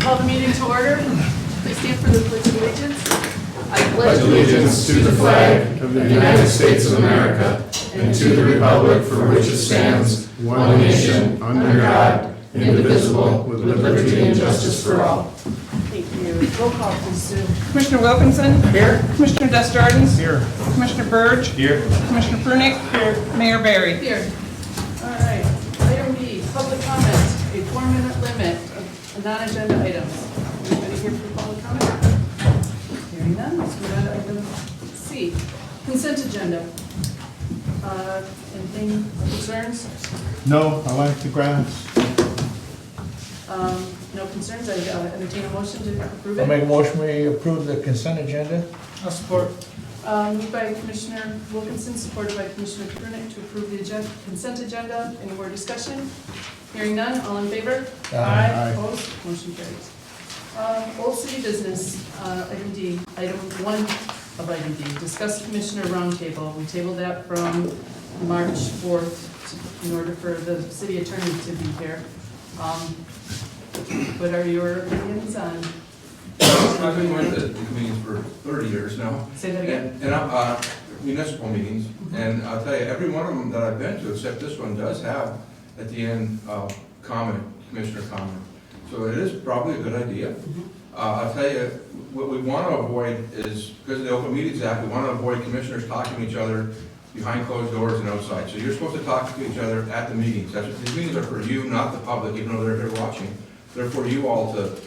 Call the meeting to order. Please stand for the Pledge of Allegiance. I Pledge allegiance to the flag of the United States of America and to the republic for which it stands, one nation, under God, indivisible, with liberty and justice for all. Thank you. Roll call, please, Sue. Commissioner Wilkinson? Here. Commissioner Desjardins? Here. Commissioner Burge? Here. Commissioner Prunick? Here. Mayor Barry? Here. All right. Item B, public comment. A 4-minute limit of non-agenda items. Anybody here for public comment? Hearing none, let's move on to item C, consent agenda. Anything concerns? No, I like the grass. No concerns. I entertain a motion to approve I'll it. make a motion we approve the consent agenda. I'll support. Moved by Commissioner Wilkinson, supported by Commissioner Prunick to approve the consent agenda. Any more discussion? Hearing none, all in favor? Aye. Opposed? Motion carries. Old City Business, item D, item 1 of item D, discuss Commissioner Roundtable. We tabled that from March 4th in order for the city attorney to be here. What are your opinions on? I've been going to these meetings for 30 years now. Say that again? And I'm, municipal meetings, and I'll tell you, every one of them that I've been to, except this one, does have at the end, comment, commissioner comment. So it is probably a good idea. I'll tell you, what we want to avoid is, because of the Open Meetings Act, we want to avoid commissioners talking to each other behind closed doors and outside. So you're supposed to talk to each other at the meetings. These meetings are for you, not the public, even though they're here watching. They're for you all to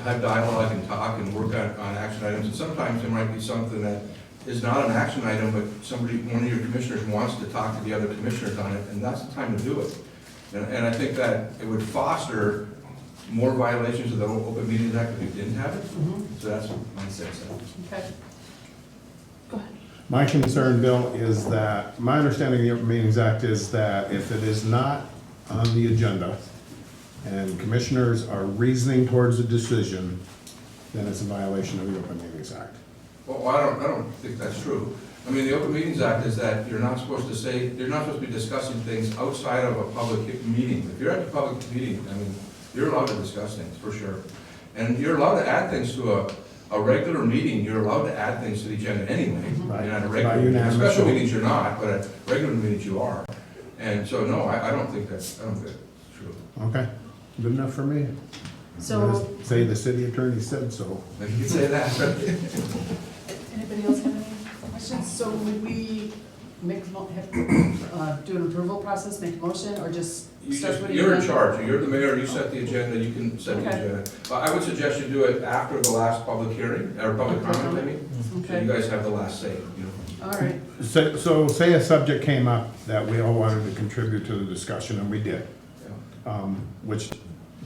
have dialogue and talk and work on action items. And sometimes there might be something that is not an action item, but one of your commissioners wants to talk to the other commissioners on it, and that's the time to do it. And I think that it would foster more violations of the Open Meetings Act if we didn't have it. So that's my sense of it. Okay. Go ahead. My concern, Bill, is that, my understanding of the Open Meetings Act is that if it is not on the agenda and commissioners are reasoning towards a decision, then it's a violation of the Open Meetings Act. Well, I don't think that's true. I mean, the Open Meetings Act is that you're not supposed to say, you're not supposed to be discussing things outside of a public meeting. If you're at a public meeting, I mean, you're allowed to discuss things, for sure. And you're allowed to add things to a regular meeting, you're allowed to add things to the agenda anyway. Right. You're not a By regular, unanimous special vote. meetings you're not, but at regular meetings you are. And so, no, I don't think that's true. Okay, good enough for me. So, Say the city attorney said so. Maybe you could say that. anybody else have any questions? So would we make, have, do an approval process, make a motion, or just start with? You're in charge, you're the mayor, you set the agenda, you can set the Okay. agenda. I would suggest you do it after the last public hearing, or public comment, I mean. So you Okay, guys have the last say, you know. all right. So say a subject came up that we all wanted to contribute to the discussion, and we did, Yeah. which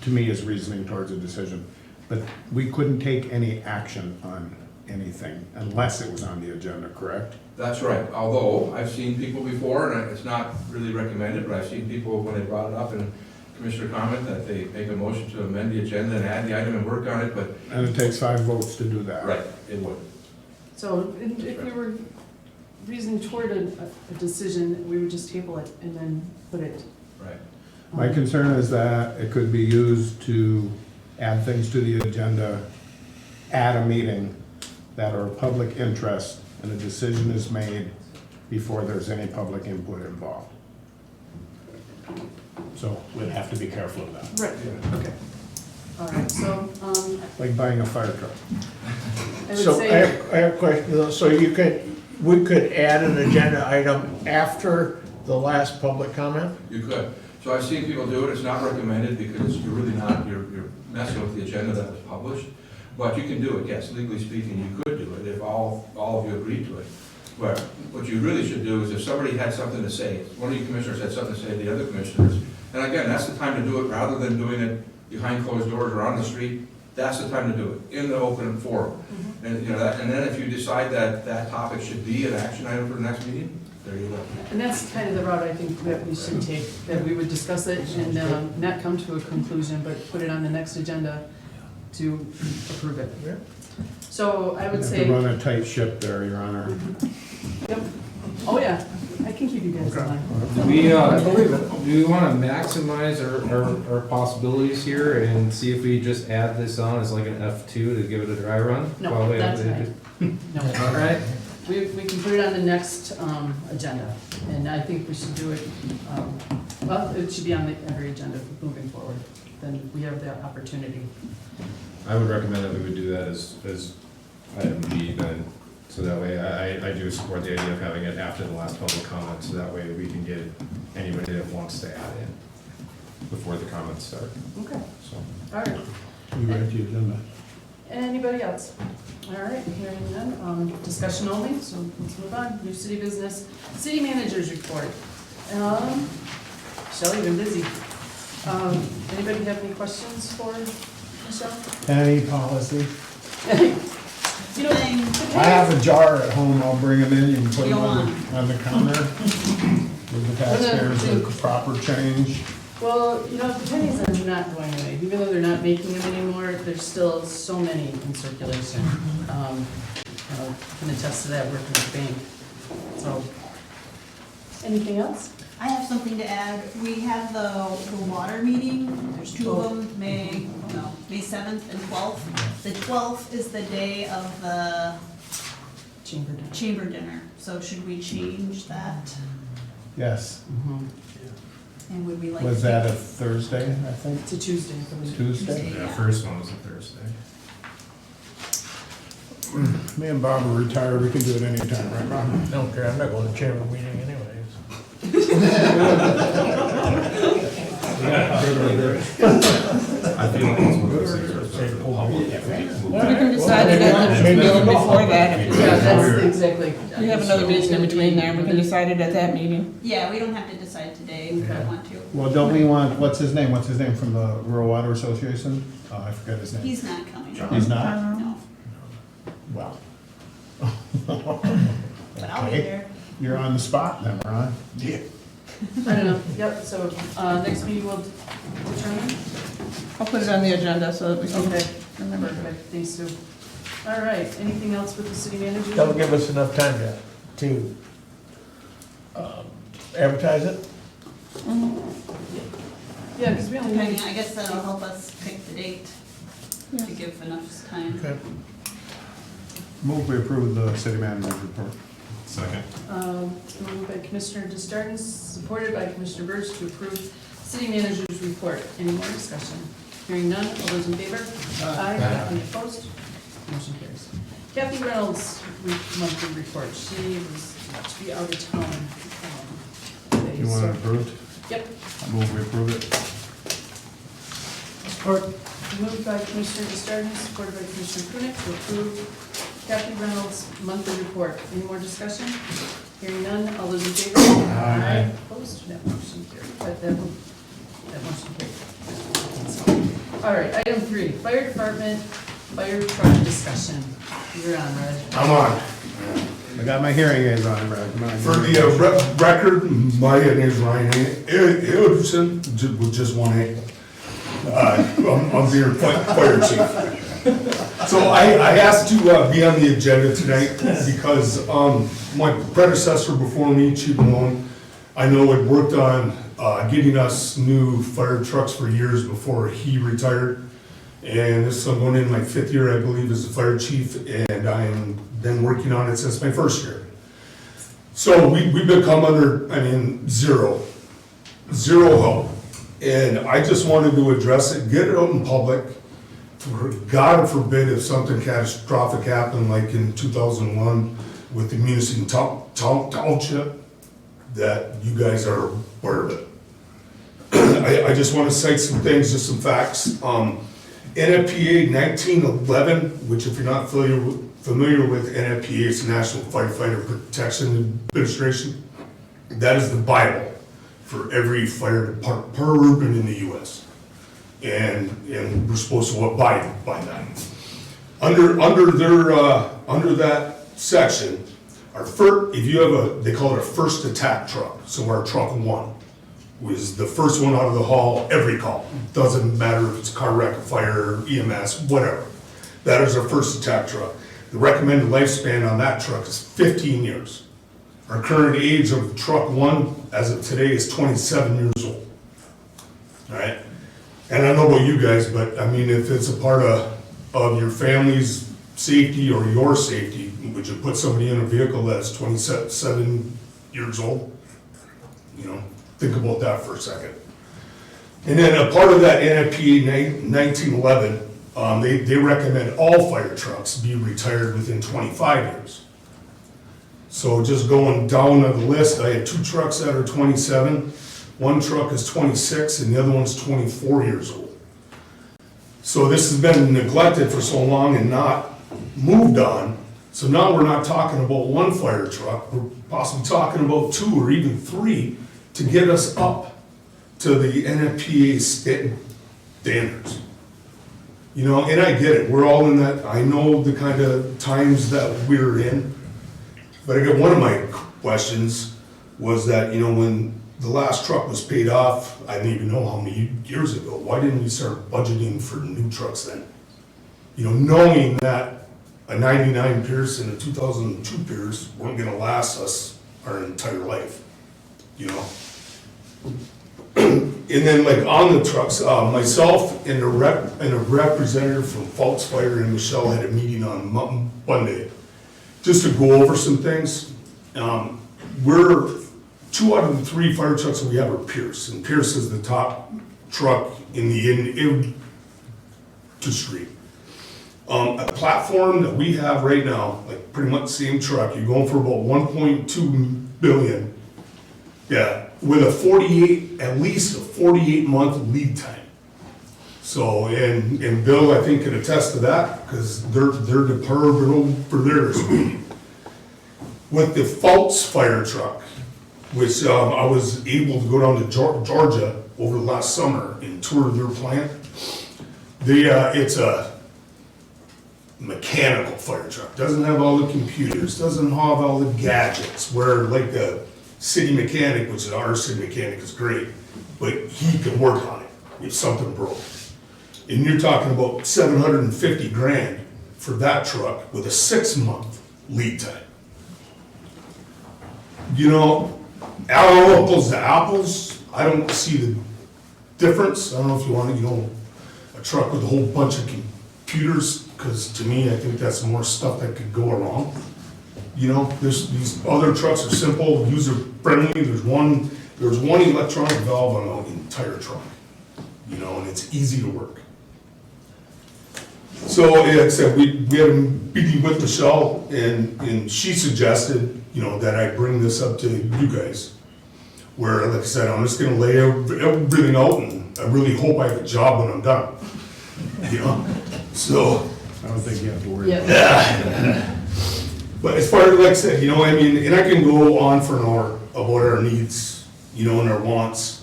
to me is reasoning towards a decision. But we couldn't take any action on anything unless it was on the agenda, correct? That's right, although I've seen people before, and it's not really recommended, but I've seen people, when they brought it up in commissioner comment, that they make a motion to amend the agenda and add the item and work on it, but. And it takes 5 votes to do that. Right, it would. So if we were reasoning toward a decision, we would just table it and then put it. Right. My concern is that it could be used to add things to the agenda at a meeting that are of public interest, and a decision is made before there's any public input involved. So we'd have to be careful of that, Right, okay. All right, so, like buying a fire truck. I would So say, I have a question, so we could add an agenda item after the last public comment? You could. So I've seen people do it, it's not recommended because you're really not, you're messing with the agenda that was published. But you can do it, yes, legally speaking, you could do it if all of you agreed to it. But what you really should do is if somebody had something to say, one of you commissioners had something to say to the other commissioners, and again, that's the time to do it rather than doing it behind closed doors or on the street. That's the time to do it, in the open forum. And, you know, and then if you decide that that topic should be an action item for the next meeting, there you go. and that's kind of the route I think that we should take, that we would discuss it and not come to a conclusion, but put it on the next agenda to approve it. Yeah. So I would You have say. to run a tight ship there, Your Honor. Yep. Oh, yeah. I can keep you guys in line. Do we want to maximize our possibilities here and see if we just add this on as like an F2 to give it a dry run? No, While we not have the- tonight. No. All right. We can put it on the next agenda, and I think we should do it, well, it should be on every agenda moving forward. Then we have the opportunity. I would recommend that we would do that as item B then, so that way, I do support the idea of having it after the last public comment, so that way we can get anybody that wants to add in before the comments start, Okay, so. all right. You write the agenda. Anybody else? All right, hearing none, discussion only, so let's move on. New city business, city managers report. Shelley, you've been busy. Anybody have any questions for Michelle? Any policy? You know, I have a jar at home, I'll bring them in, you can put them You on the counter. Give the taxpayers a proper change. well, you know, the pennies are not going away. Even though they're not making them anymore, there's still so many in circulation. I can attest to that working at the bank. So, anything else? I have something to add. We have the water meeting. There's two of them, May 7th and 12th. The 12th is the day of the Chamber dinner. chamber dinner. So should we change that? Yes. And would we like? Was to- that a Thursday, I think? It's a Tuesday, I believe. Tuesday? Yeah, Yeah. first one was a Thursday. Me and Bob are retired, we can do it anytime, right, Bob? Don't care, I'm not going to chamber meeting anyways. I feel like it's one of those things where it's better to public if we move We back. can decide it at the meeting before that. if Yeah, that's exactly. We have another meeting in between there, we can decide it at that meeting. Yeah, we don't have to decide today if we don't want to. Well, don't we want, what's his name from the Rural Water Association? I forgot his name. He's not coming. He's not? No, Well. but I'll be Okay. there. You're on the spot then, Ron. Yeah. I don't know, yep, so, next meeting we'll determine? I'll put it on the agenda so that we can Okay. remember. Perfect, thanks, Sue. All right, anything else with the city manager? That'll give us enough time to advertise it. Yeah, because we only Depending, have, I guess that'll help us pick the date to give enough time. Okay. Move we approve the city manager's report. Second. moved by Commissioner Justardens, supported by Commissioner Birch to approve city manager's report. Any more discussion? Hearing none, all those in favor? Aye. Any opposed? Motion carries. Kathy Reynolds' monthly report. She was to be out of town. Today, You want so- it approved? Yep. I move we approve it. Support. Moved by Commissioner Justardens, supported by Commissioner Prunick to approve Kathy Reynolds' monthly report. Any more discussion? Hearing none, all those in favor? Aye. Opposed? That motion carried. That motion carried. All right, item 3, fire department, fire truck discussion. You're on, Red. I'm on. I got my hearing aids on, Brad. Come on. For the record, my name is Ryan Anderson, with just one A. I'm the fire chief. So I asked to be on the agenda tonight because my predecessor before me, Chief Malone, I know had worked on getting us new fire trucks for years before he retired. And this is, I'm going in my 5th year, I believe, as the fire chief, and I am been working on it since my 1st year. So we've become under, zero help. And I just wanted to address it, get it out in public. For God forbid if something catastrophic happened like in 2001 with the Munising Township, that you guys are aware of it. I just want to cite some things, just some facts. NFPA 1911, which if you're not familiar with NFPA, it's the National Firefighter Protection Administration. That is the Bible for every fire department in the US. And we're supposed to abide by that. Under that section, if you have they call it a first attack truck, so our truck 1 was the first one out of the hall, every call. Doesn't matter if it's a car wreck, a fire, EMS, whatever. That is our first attack truck. The recommended lifespan on that truck is 15 years. Our current age of truck one, as of today, is 27 years old. All right? And I don't know about you guys, but I mean, if it's a part of your family's safety or your safety, would you put somebody in a vehicle that's 27 years old? You know, think about that for a second. And then a part of that NFPA 1911, they recommend all fire trucks be retired within 25 years. So just going down the list, I have 2 trucks that are 27, 1 truck is 26, and the other one's 24 years old. So this has been neglected for so long and not moved on. So now we're not talking about 1 fire truck, we're possibly talking about 2 or even 3 to get us up to the NFPA standards. You know, and I get it, we're all in that, I know the kind of times that we're in. But I got one of my questions was that, you know, when the last truck was paid off, I don't even know how many years ago, why didn't we start budgeting for new trucks then? You know, knowing that a 99 Pierce and a 2002 Pierce weren't gonna last us our entire life, you know? And then like on the trucks, myself and a representative from Phelps Fire and Michelle had a meeting on Monday, just to go over some things. We're 2 out of the 3 fire trucks that we have are Pierce, and Pierce is the top truck in the industry. A platform that we have right now, like pretty much the same truck, you're going for about 1.2 billion. Yeah, with at least a 48-month lead time. So, and Bill, I think, can attest to that, because they're department for theirs. With the Phelps fire truck, which I was able to go down to Georgia over the last summer and tour their plant. It's a mechanical fire truck, doesn't have all the computers, doesn't have all the gadgets, where like the city mechanic, which is our city mechanic, is great, but he can work on it if something broke. And you're talking about 750 grand for that truck with a 6-month lead time. You know, apples to apples, I don't see the difference. I don't know if you want to, you know, a truck with a whole bunch of computers, because to me, I think that's more stuff that could go wrong. You know, these other trucks are simple, user-friendly. There's one electronic valve on the entire truck, you know, and it's easy to work. So, like I said, we had a meeting with Michelle, and she suggested, you know, that I bring this up to you guys. Where, like I said, I'm just gonna lay everything out, and I really hope I have a job when I'm done. You know, so. I don't think you have to worry about Yeah. But as far as, like I said, you know, I mean, and I can go on for an hour about our needs, you know, and our wants.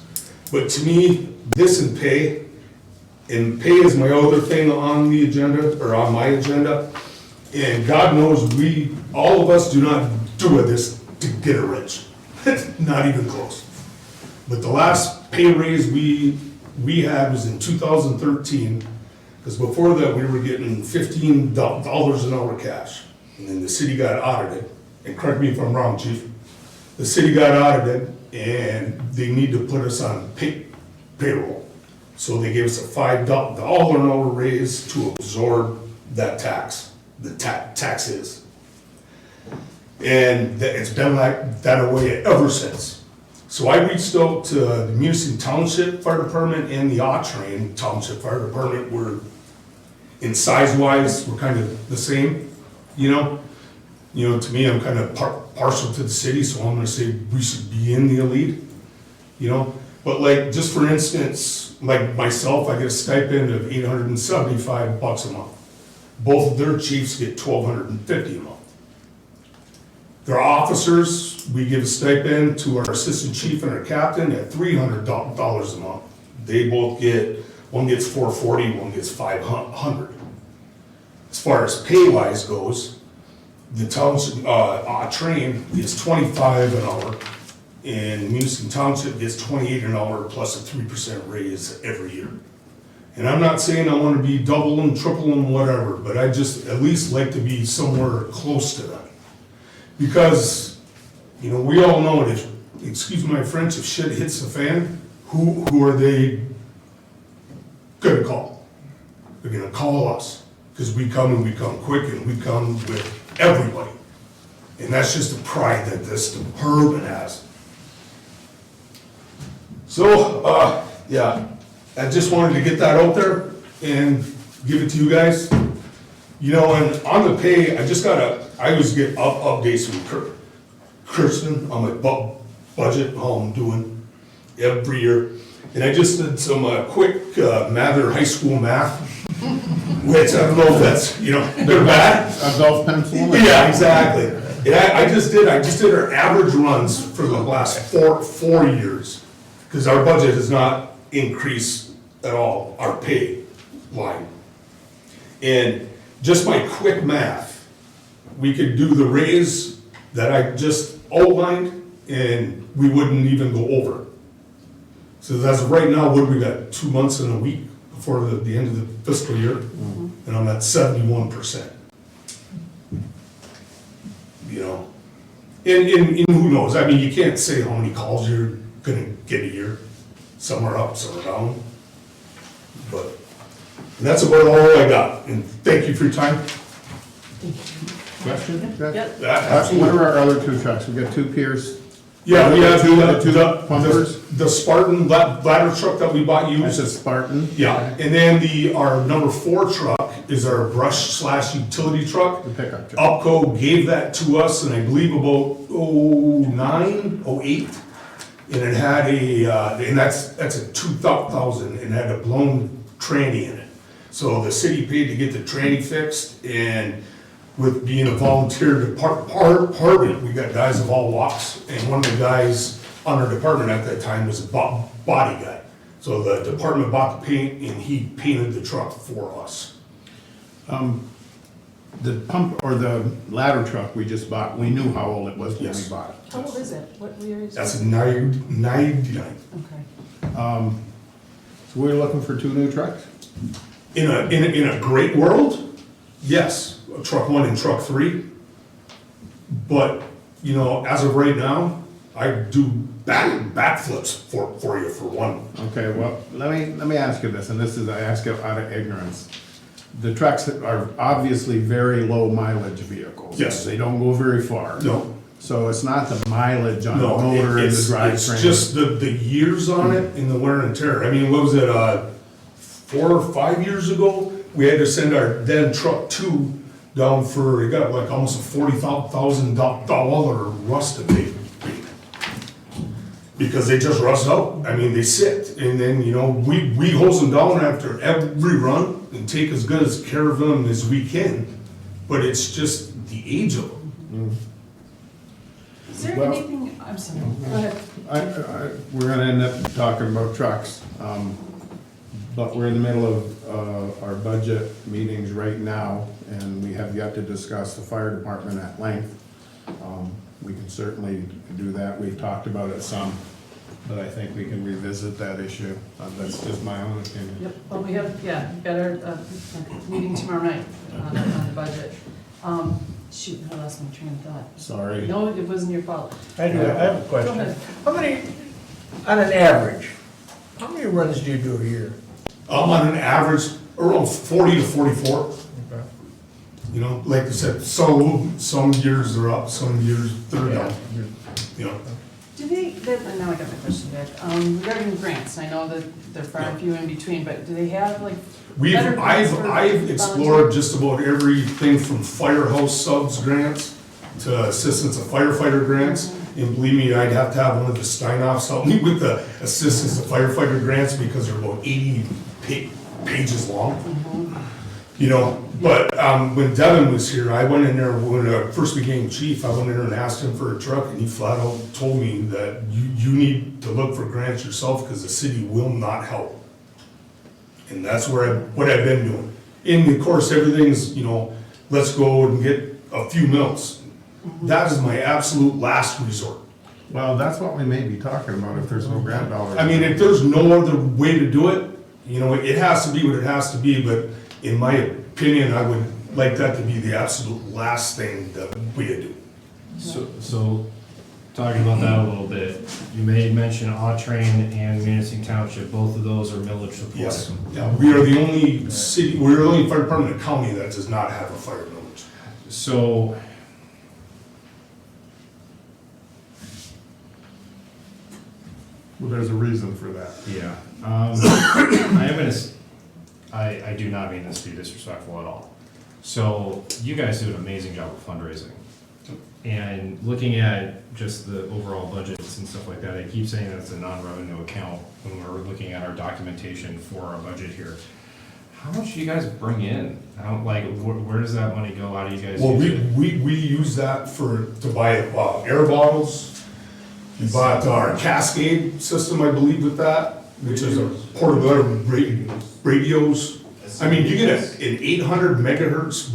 But to me, this and pay is my other thing on the agenda, or on my agenda. And God knows all of us do not do this to get rich. Not even close. But the last pay raise we had was in 2013, because before that, we were getting $15 an hour cash. And then the city got audited, and correct me if I'm wrong, chief, the city got audited, and they need to put us on payroll. So they gave us a $5 an hour raise to absorb that tax, the tax is. And it's been like that way ever since. So I reached out to the Munising Township Fire Department and the Autrain Township Fire Department. We're, in size-wise, we're kind of the same. You know, to me, I'm kind of partial to the city, so I'm gonna say we should be in the elite, you know? But like, just for instance, like myself, I get a stipend of $875 a month. Both of their chiefs get $1,250 a month. Their officers, we give a stipend to our assistant chief and our captain at $300 a month. They both get, one gets $440, one gets $500. As far as pay-wise goes, the township, train gets $25 an hour, and Munising Township gets $28 an hour plus a 3% raise every year. And I'm not saying I want to be doubling, tripling, whatever, but I just at least like to be somewhere close to that. Because You know, we all know it, if, excuse my French, if shit hits the fan, who are they gonna call? They're gonna call us, because we come and we come quick and we come with everybody. And that's just the pride that this department has. So, yeah, I just wanted to get that out there and give it to you guys. You know, and on the pay, I always get updates from Kirsten on my budget, how I'm doing every year. And I just did some quick Mather High School math, which I don't know if that's, you know, good or bad. A golf pencil? Yeah, exactly. And I just did our average runs for the last four years, because our budget has not increased at all, our pay line. And just my quick math, we could do the raise that I just outlined, and we wouldn't even go over. So that's right now, what we got, 2 months and a week before the end of the fiscal year, and I'm at 71%. You know, and who knows, I mean, you can't say how many calls you're gonna get a year, some are up, some are down. But, and that's about all I got, and thank you for your time. Question? Yep. What are our other two trucks? We got two Pierce. Yeah, we have Two pumpers? the Spartan ladder truck that we bought That's used. a Spartan. Yeah, and then our number 4 truck is our brush/utility truck. The pickup truck. Upco gave that to us, and I believe about 09, 08. And it had and that's a 2,000, and it had a blown tranny in it. So the city paid to get the tranny fixed, and with being a volunteer department, we got guys of all walks, and one of the guys on our department at that time was a body guy. So the department bought the paint, and he painted the truck for us. The pump, or the ladder truck we just bought, we knew how old it was when we Yes. bought it. How old is it? What year is it? That's a 99. Okay. So we're looking for 2 new trucks? In a great world, yes, truck 1 and truck 3. But, you know, as of right now, I do backflips for you for one. Okay, well, let me ask you this, and this is, I ask it out of ignorance. The trucks are obviously very low mileage vehicles. Yes. They don't go very far. No, So it's not the mileage on the no, motor and the it's drivetrain. just the years on it and the wear and tear. I mean, what was it, 4 or 5 years ago? We had to send our then truck 2 down for, it got like almost a $40,000 rust abate. Because they just rust out. I mean, they sit, and then, you know, we hose them down after every run and take as good as care of them as we can, but it's just the age of them. Is there Well- anything, I'm sorry, go ahead. We're gonna end up talking about trucks, but we're in the middle of our budget meetings right now, and we have yet to discuss the fire department at length. We can certainly do that, we've talked about it some, but I think we can revisit that issue. That's just my own opinion. Yep, well, we have, yeah, we've got our meeting tomorrow night on the budget. Shoot, I lost my train of thought. Sorry. No, it wasn't your fault. I have a Go question. ahead. How many, on an average, how many runs do you do a year? On an average, around 40 to 44. Okay. You know, like I said, some years they're up, some years they're down. You know, Do they, now I got my question back, regarding grants, I know that there are far and few in between, but do they have like better grants for I've explored volunteers? just about everything from firehouse subs grants to assistance of firefighter grants. And believe me, I'd have to have one of the Steinoffs help me with the assistance of firefighter grants because they're about 80 pages long. You know, but when Devin was here, I went in there, when I first became chief, I went in there and asked him for a truck, and he flat out told me that you need to look for grants yourself because the city will not help. And that's what I've been doing. And of course, everything's, you know, let's go and get a few mills. That is my absolute last resort. Well, that's what we may be talking about if there's no grant dollars. I mean, if there's no other way to do it, you know, it has to be what it has to be, but in my opinion, I would like that to be the absolute last thing that we do. So talking about that a little bit, you made mention Autrain and Munising Township, both of those are millage supported. Yes, yeah, we are the only city, we're the only fire department in the county that does not have a fire village. So, Well, there's a reason for that. yeah, I am gonna, I do not mean this to be disrespectful at all. So, you guys do an amazing job of fundraising. And looking at just the overall budgets and stuff like that, I keep saying that's a non-revenue account when we're looking at our documentation for our budget here. How much do you guys bring in? How, like, where does that money go? How do you guys Well, use it? we use that to buy air bottles. We bought our Cascade system, I believe, with that, which is a portable radios. I mean, you get an 800 megahertz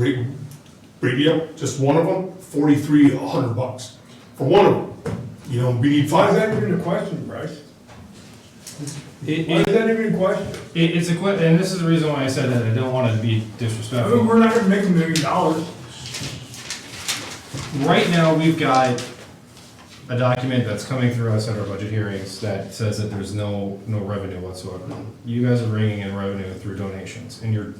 radio, just one of them, $4,300 for one of them. You know, we need Why is five. that even a question, Bryce? It- Why is that even a question? It's a and this is the reason why I said that I don't want to be I mean, disrespectful. we're not gonna make $1 million. Right now, we've got a document that's coming through us at our budget hearings that says that there's no revenue whatsoever. You guys are bringing in revenue through donations, and you're,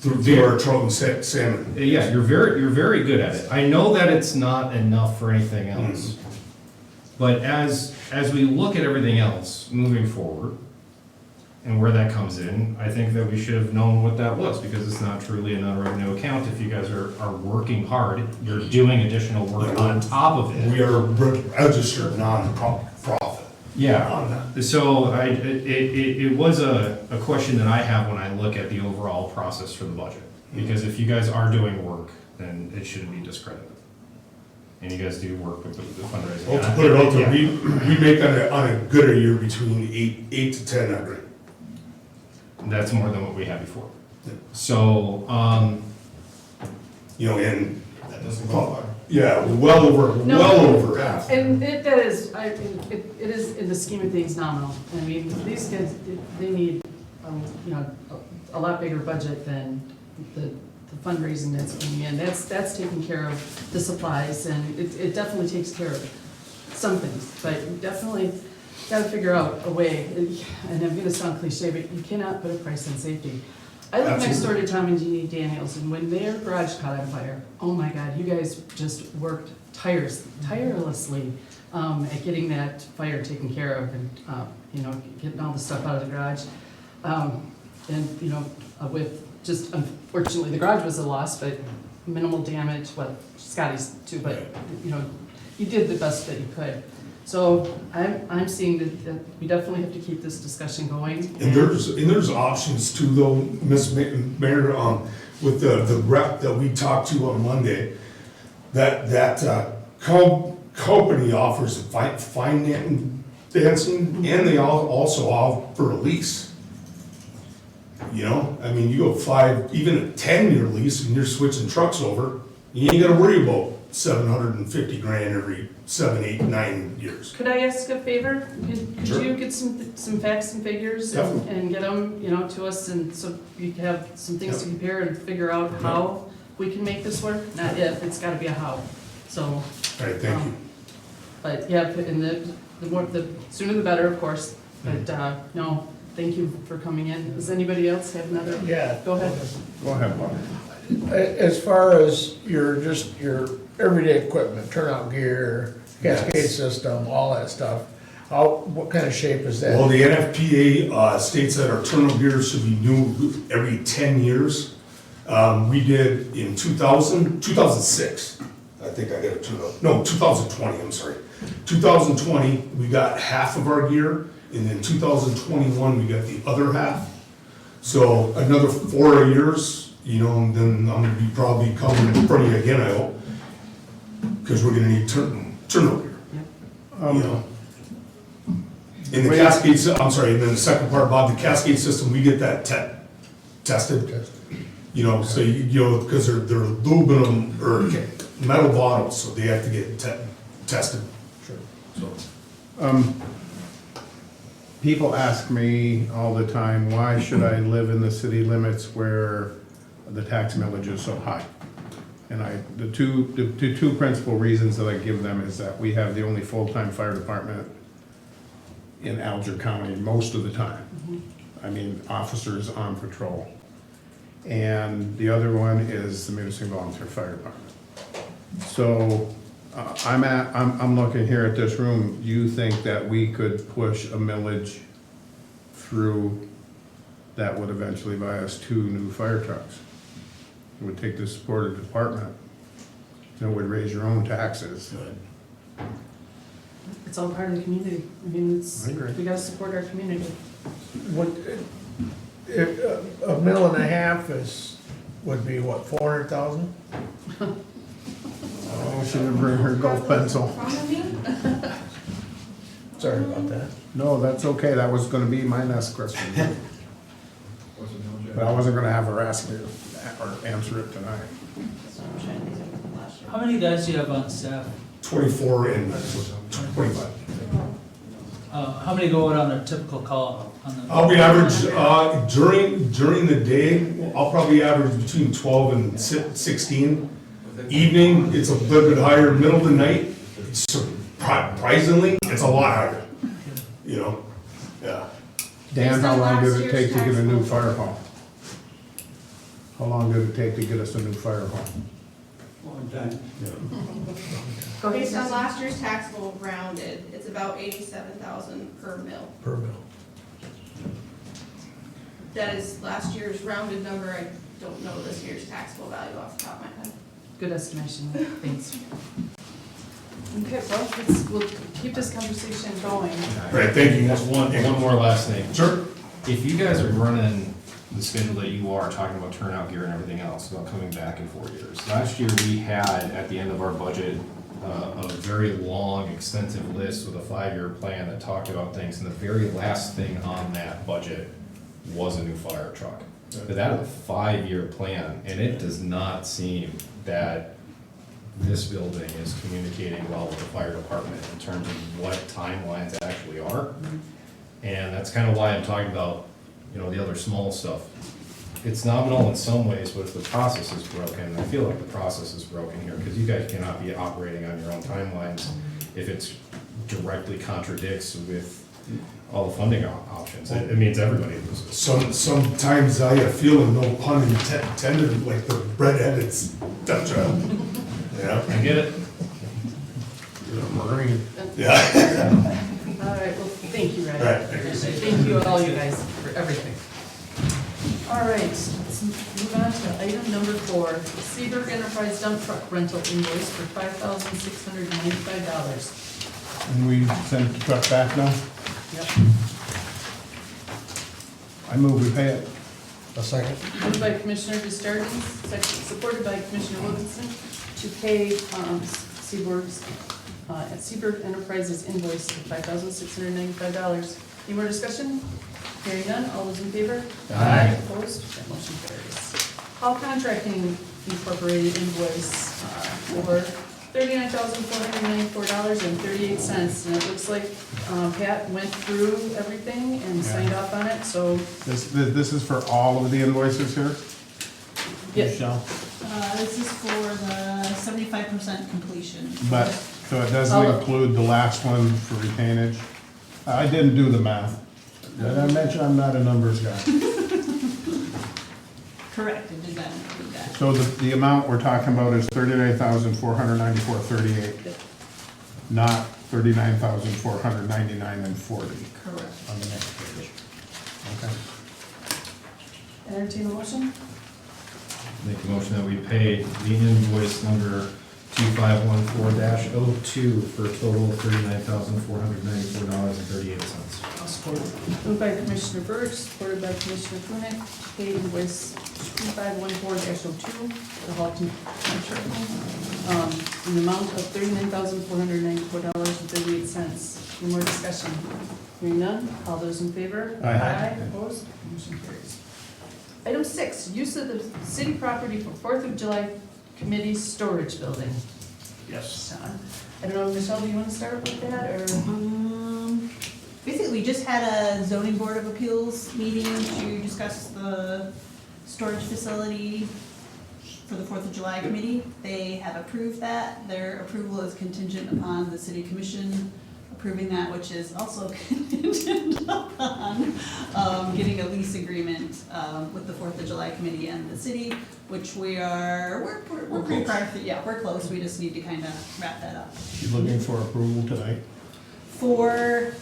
Through our trout and salmon. yeah, you're very good at it. I know that it's not enough for anything else. But as we look at everything else moving forward, and where that comes in, I think that we should have known what that was, because it's not truly a non-revenue account. If you guys are working hard, you're doing additional work on top of it. We are registered non-profit. Yeah, On that. so it was a question that I have when I look at the overall process for the budget. Because if you guys are doing work, then it shouldn't be discredited. And you guys do work with the fundraising. Well, to put it out there, Yeah. we make on a good year between eight to 10 grand. That's more than what we had before. Yeah. So, You know, and, That doesn't qualify. yeah, well over half. And that is, it is in the scheme of things nominal. I mean, these kids, they need, you know, a lot bigger budget than the fundraising that's coming in. That's taking care of the supplies, and it definitely takes care of some things, but you definitely gotta figure out a way, and I'm gonna sound cliche, but you cannot put a price on safety. I live next door to Tom and Jeannie Daniels, and when their garage caught on fire, oh my God, you guys just worked tirelessly at getting that fire taken care of, and, you know, getting all the stuff out of the garage. And, you know, with just, unfortunately, the garage was a loss, but minimal damage, well, Scotty's too, but, you know, you did the best that you could. So I'm seeing that we definitely have to keep this discussion going. And there's options too, though, Ms. Mayor, with the rep that we talked to on Monday, that company offers financing, and they also offer a lease. You know, I mean, you go 5, even a 10-year lease, and you're switching trucks over, you ain't gotta worry about $750 grand every 7, 8, 9 years. Could I ask a favor? Could Sure. you get some facts and figures and Definitely. and get them, you know, to us, and so you can have some things to Yep. compare and figure out how we can make this work? Not if, it's gotta be a how. So, All right, thank you. but yeah, and the sooner the better, of course. But, no, thank you for coming in. Does anybody else have another? Yeah. Go ahead. Go ahead, Bob. As far as your everyday equipment, turnout gear, cascade system, all that stuff, what kind of shape is Well, that? the NFPA states that our turnout gear should be new every 10 years. We did in 2006, I think I got a turnout, no, 2020, I'm sorry. 2020, we got half of our gear, and then 2021, we got the other half. So another 4 years, you know, and then I'm gonna be probably coming in front of you again, I hope, because we're gonna need turnout gear, you know. In the Cascade, I'm sorry, and then the second part, Bob, the Cascade system, we get that tested. You know, so you know, because they're aluminum or metal bottles, so they have to get tested. Sure. So, People ask me all the time, why should I live in the city limits where the tax millage is so high? the two principal reasons that I give them is that we have the only full-time fire department in Alger County most of the time. I mean, officers on patrol. And the other one is the Munising Volunteer Fire Department. So, I'm looking here at this room, do you think that we could push a millage through that would eventually buy us 2 new fire trucks? It would take the support of the department, and it would raise your own taxes. It's all part of the community. I mean, I agree. we gotta support our community. If a mill and a half would be what, 400,000? Oh, she didn't bring her golf pencil. Sorry about that. No, that's okay, that was gonna be my next question. What's the mill, Jeff? But I wasn't gonna have her ask me or answer it tonight. How many guys do you have on staff? 24 and 25. How many go out on a typical call on the? I'll be average, during the day, I'll probably average between 12 and 16. Evening, it's a little bit higher. Middle of the night, surprisingly, it's a lot higher. You know, yeah. Dan, how long did it take to get a new fire hall? How long did it take to get us a new fire hall? Long time. Go ahead, Based on Susan. last year's taxable rounded, it's about 87,000 per mill. Per mill. That is last year's rounded number. I don't know this year's taxable value off the top of my head. Good estimation, thanks. Okay, well, we'll keep this conversation going. All right, thank you. Just one more last thing. Sure. If you guys are running the schedule that you are, talking about turnout gear and everything else, about coming back in 4 years. Last year, we had, at the end of our budget, a very long, extensive list with a 5-year plan that talked about things, and the very last thing on that budget was a new fire truck. But that is a 5-year plan, and it does not seem that this building is communicating well with the fire department in terms of what timelines actually are. And that's kind of why I'm talking about, the other small stuff. It's nominal in some ways, but if the process is broken, I feel like the process is broken here, because you guys cannot be operating on your own timelines if it's directly contradicts with all the funding options. It means everybody loses. Sometimes I have feeling, no pun intended, like the redheaded stepchild. Yeah. I get it. Marine. Yeah. All right, well, thank you, Ray. All right, thank you. Thank you, all you guys, for everything. All right, let's move on to item number 4, Seabrook Enterprise dump truck rental invoice for $5,695. And we sent the truck back now? Yep. I move we pay it. A second? Moved by Commissioner Justardens, supported by Commissioner Wilkinson, to pay Seabrook Enterprises invoice of $5,695. Any more discussion? Hearing none, all those in favor? Aye. Opposed? That motion carries. Hall Contracting Incorporated invoice for $39,494.38. And it looks like Pat went through everything and signed off on it, so This is for all of the invoices here? yes. Michelle? This is for the 75% completion. But, so it doesn't include the last one for retainage? I didn't do the math. Did I mention I'm not a numbers guy? Correct, it did not include that. So the amount we're talking about is $39,494.38, not $39,499.40 Correct. on the next page. Okay. Entertain a motion? Make a motion that we pay the invoice number 2514-02 for a total of $39,494.38. I'll support it. Moved by Commissioner Birch, supported by Commissioner Prunick, to pay invoice 2514-02, the Hall Contracting, in the amount of $39,494.38. Any more discussion? Hearing none, all those in favor? Aye. Opposed? Motion carries. Item 6, use of the city property for 4th of July committee storage building. Yes. Sean, I don't know, Michelle, do you want to start with that, or? Basically, we just had a zoning board of appeals meeting to discuss the storage facility for the 4th of July committee. They have approved that. Their approval is contingent upon the city commission approving that, which is also contingent upon getting a lease agreement with the 4th of July committee and the city, which we're pretty far, yeah, we're close. We just need to kind of wrap that up. You looking for approval tonight? For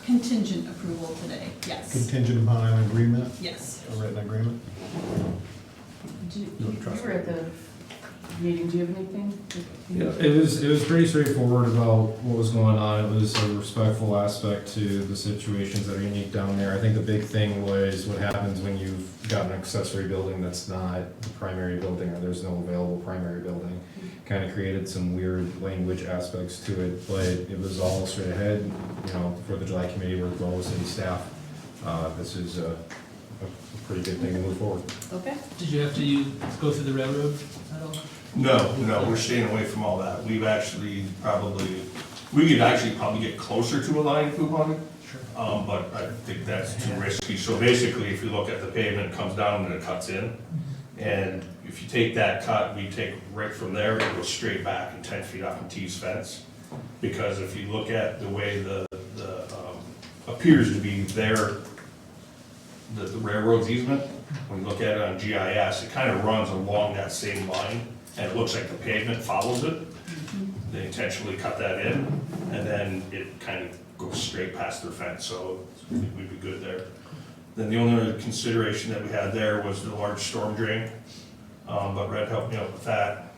contingent approval today, yes, Contingent upon an agreement, yes. a written agreement? You were at the meeting, do you have anything? Yeah, it was pretty straightforward about what was going on. It was a respectful aspect to the situations that are unique down there. I think the big thing was what happens when you've got an accessory building that's not the primary building, or there's no available primary building. Kind of created some weird language aspects to it, but it was all straight ahead. You know, the 4th of July committee worked well with city staff. This is a pretty good thing to move forward. Okay. Did you have to go through the railroad at all? No, we're staying away from all that. We could actually probably get closer to a line coupon, Sure. but I think that's too risky. So basically, if you look at the pavement, it comes down and it cuts in. And if you take that cut, we take right from there, it goes straight back and 10 feet off of T's fence. Because if you look at the way the appears to be there, the railroad's easement, when you look at it on GIS, it kind of runs along that same line, and it looks like the pavement follows it. They intentionally cut that in, and then it kind of goes straight past their fence, so I think we'd be good there. Then the only other consideration that we had there was the large storm drain, but Red helped me out with that,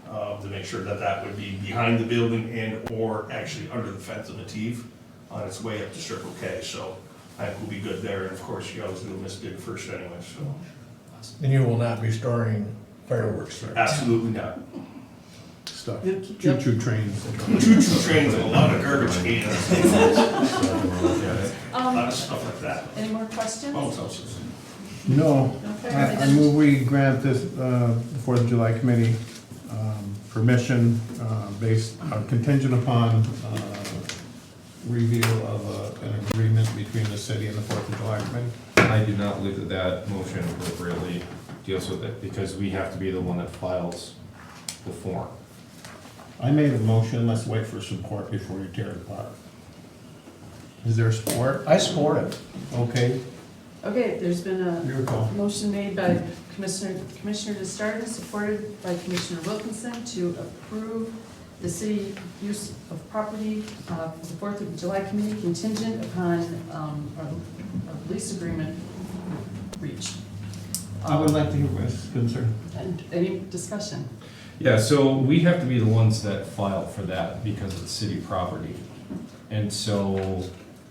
to make sure that that would be behind the building and or actually under the fence of Nativ on its way up to Circle K, so I think we'll be good there, and of course, you always do a misdig first anyway, so. And you will not be storing fireworks there. Absolutely not. Stuff, Yep. choo-choo trains. Choo-choo trains and a lot of garbage cans, a lot Um, of stuff like that. any more questions? Bounce houses. No, Okay. I move we grant this, the 4th of July committee, permission, based, contingent upon, review of an agreement between the city and the 4th of July committee. I do not believe that that motion appropriately deals with it, because we have to be the one that files the form. I made a motion, let's wait for support before you tear it apart. Is there support? I support it. Okay, Okay, there's been a your call. motion made by Commissioner DeSarda, supported by Commissioner Wilkinson to approve the city use of property for the 4th of July committee contingent upon a lease agreement reached. I would like to hear Wes' concern. And any discussion? Yeah, so we have to be the ones that file for that because it's city property. And so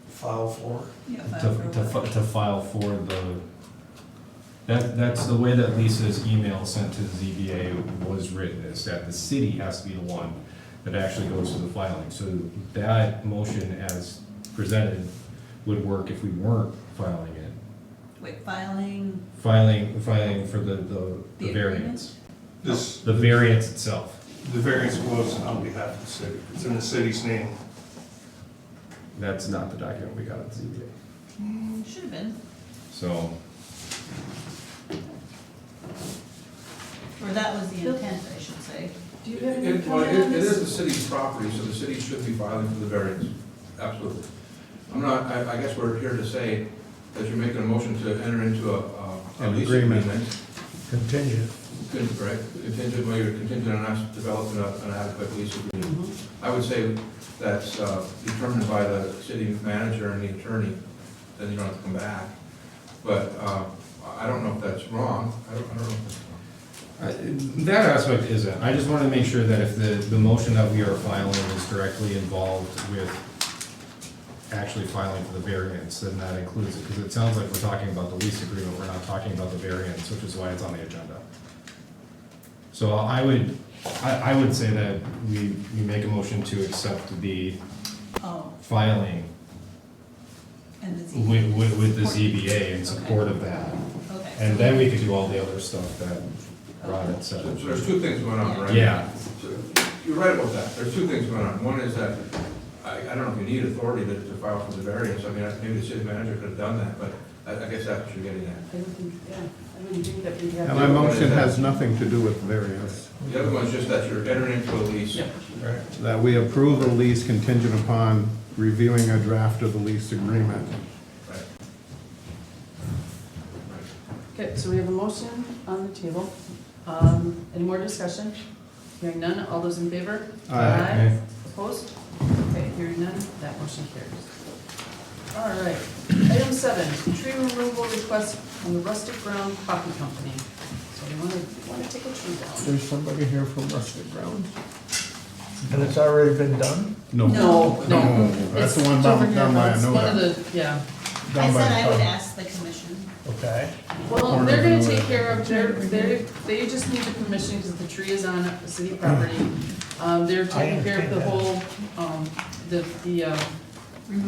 File for? Yeah, to file for that's the way that Lisa's email sent to the ZBA was written, is that the city has to be the one that actually goes to the filing. So that motion as presented would work if we weren't filing it. Wait, filing Filing for the the variance. This, The variance itself. the variance was on behalf of the city. It's in the city's name. That's not the document we got at the ZBA. should have been, So, or that was the intent, I should say. Do you have any Well, comment on it is this? the city's property, so the city should be filing for the variance, absolutely. I'm not, I guess we're here to say that you're making a motion to enter into a An lease agreement. Contingent. Correct, contingent, well, you're contingent on us developing an adequate lease agreement. Mhm. I would say that's determined by the city manager and the attorney, then you don't have to come back. But I don't know if that's wrong, I don't know if that's wrong. that aspect isn't. I just want to make sure that if the motion that we are filing is directly involved with actually filing for the variance, then that includes it. Because it sounds like we're talking about the lease agreement, we're not talking about the variance, which is why it's on the agenda. So I would say that we make a motion to accept the Oh, filing and the ZBA. with the ZBA in support of that. Okay. And then we could do all the other stuff that Rod had said. So there's two things going on, right? Yeah. So you're right about that. There's two things going on. One is that, I don't know if you need authority to file for the variance. I mean, maybe the city manager could have done that, but I guess that's what you're getting at. I don't think, yeah, I wouldn't think that we'd have. And my motion has nothing to do with variance. The other one's just that you're entering into a lease. Yep. That we approve the lease contingent upon reviewing a draft of the lease agreement. Right. Okay, so we have a motion on the table. Any more discussion? Hearing none, all those in favor? Aye. Opposed? Okay, hearing none, that motion carries. All right, item 7, tree removal request from the Rustic Ground Coffee Company. So they want to take a tree down. There's somebody here from Rustic Grounds. And it's already been done? No. That's the It's one over down here, by it's one of Anoda. the, yeah. I Down by said the I would pub. ask the commission. Okay. Well, they're gonna take care of, they just need the permission because the tree is on city property. They're taking care of the understand whole, the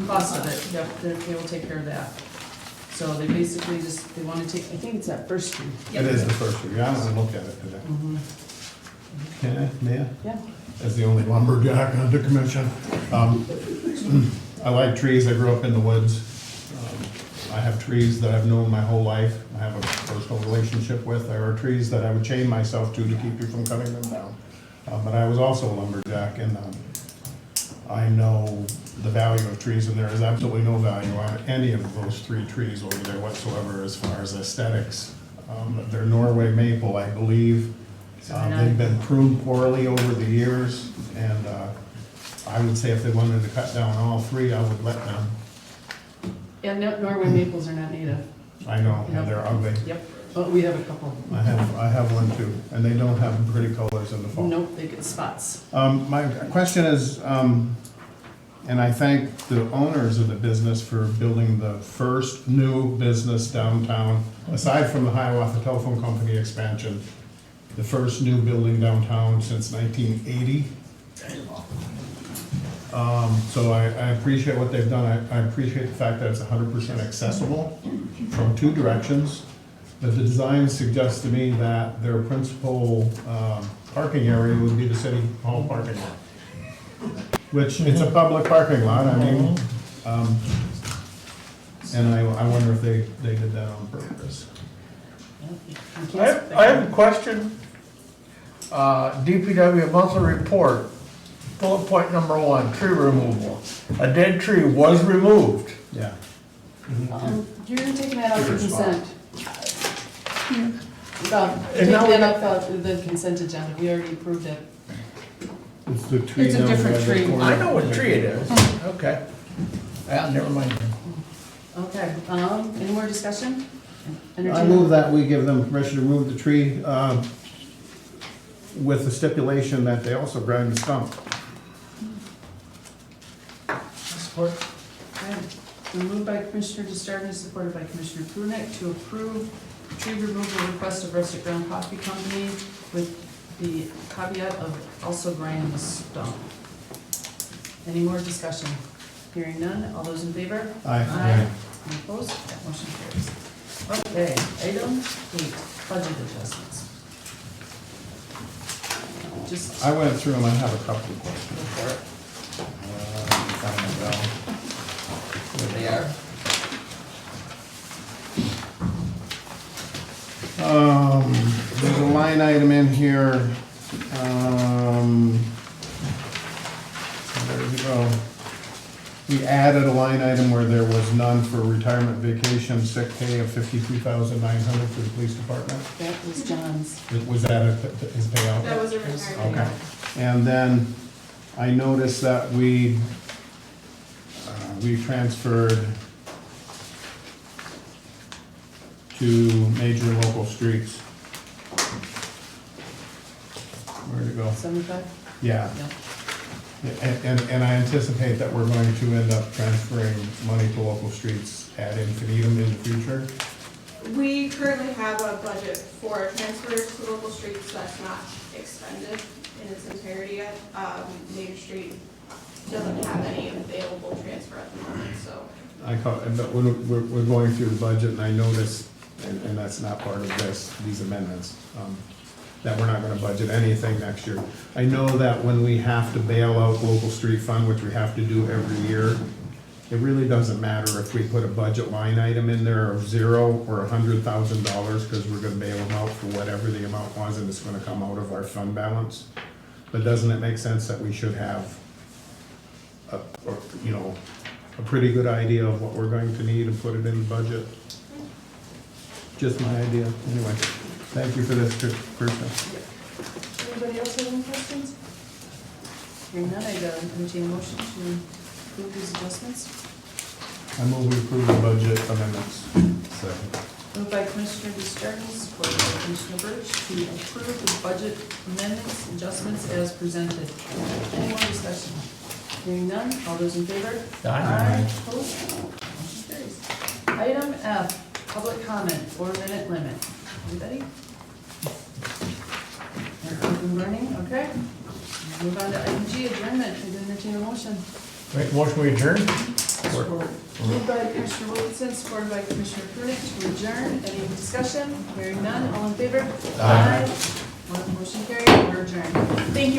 cost of it, yep, they will take care of that. So they basically just, they wanna take, I think it's that first tree. It is the first one, yeah, I'm gonna look at it today. Mhm. Can I, Mia? Yeah. As the only lumberjack on the commission. I like trees, I grew up in the woods. I have trees that I've known my whole life, I have a personal relationship with. There are trees that I would chain myself to keep you from cutting them down. But I was also a lumberjack, and I know the value of trees, and there is absolutely no value on any of those 3 trees over there whatsoever as far as aesthetics. They're Norway maple, I believe. They've been pruned poorly over the years, and I would say if they wanted to cut down all 3, I would let them. And Norway maples are not native. I know, and they're ugly. Yep, but we have a couple. I have one too, and they don't have pretty colors in the fall. Nope, they get spots. My question is, and I thank the owners of the business for building the first new business downtown, aside from the Hiawatha Telephone Company expansion, the first new building downtown since 1980. So I appreciate what they've done. I appreciate the fact that it's 100% accessible from 2 directions. But the design suggests to me that their principal parking area would be the city hall parking lot. Which, it's a public parking lot, I mean, and I wonder if they did that on purpose. I have a question. DPW monthly report, bullet point number 1, tree removal. A dead tree was removed. Yeah. You're taking that out of consent. And Taking now that out the consent agenda, we already approved it. It's the tree. It's a down different by the tree. corner. I know what tree it is. Okay. Never mind. Okay, any more discussion? I move that we give them permission to remove the tree with the stipulation that they also grind the stump. Support. Okay, so moved by Commissioner Justardens, supported by Commissioner Prunick to approve tree removal request of Rustic Ground Coffee Company with the caveat of also grinding the stump. Any more discussion? Hearing none, all those in favor? Aye. Any opposed? That motion carries. Okay, item 8, budget adjustments. Just, I went through them, I have a couple of questions. for it. Find They are. There's a line item in here, there we go. We added a line item where there was none for retirement vacation sick pay of $52,900 for the police department. That was John's. Was that his payout? That was a retirement. Okay. And then I noticed that we transferred to major local streets. Where'd it go? 75? Yeah. Yeah. And I anticipate that we're going to end up transferring money to local streets ad infinitum in the future. We currently have a budget for transfers to local streets that's not expended in its entirety yet. Main Street doesn't have any available transfer at the moment, so. But when we're going through the budget, and I noticed, and that's not part of these amendments, that we're not gonna budget anything next year. I know that when we have to bail out local street fund, which we have to do every year, it really doesn't matter if we put a budget line item in there of $0 or $100,000, because we're gonna bail them out for whatever the amount was, and it's gonna come out of our fund balance. But doesn't it make sense that we should have a pretty good idea of what we're going to need and put it in the budget? Just my idea, anyway. Thank you for this, Krista. Anybody else have any questions? Hearing none, I'd entertain a motion to approve these adjustments. I move we approve the budget amendments. Second. Moved by Commissioner Justardens, supported by Commissioner Birch, to approve the budget amendments, adjustments as presented. Any more discussion? Hearing none, all those in favor? Opposed? Motion carries. Item F, public comment, 4-minute limit. Anybody? Open burning, okay. Move on to item G, adjournment. I'd entertain a motion. Make a motion, we adjourn? Moved by Commissioner Wilkinson, supported by Commissioner Prunick to adjourn. Any discussion? Hearing none, all in favor? Aye. Motion carried, we're adjourned. Thank you.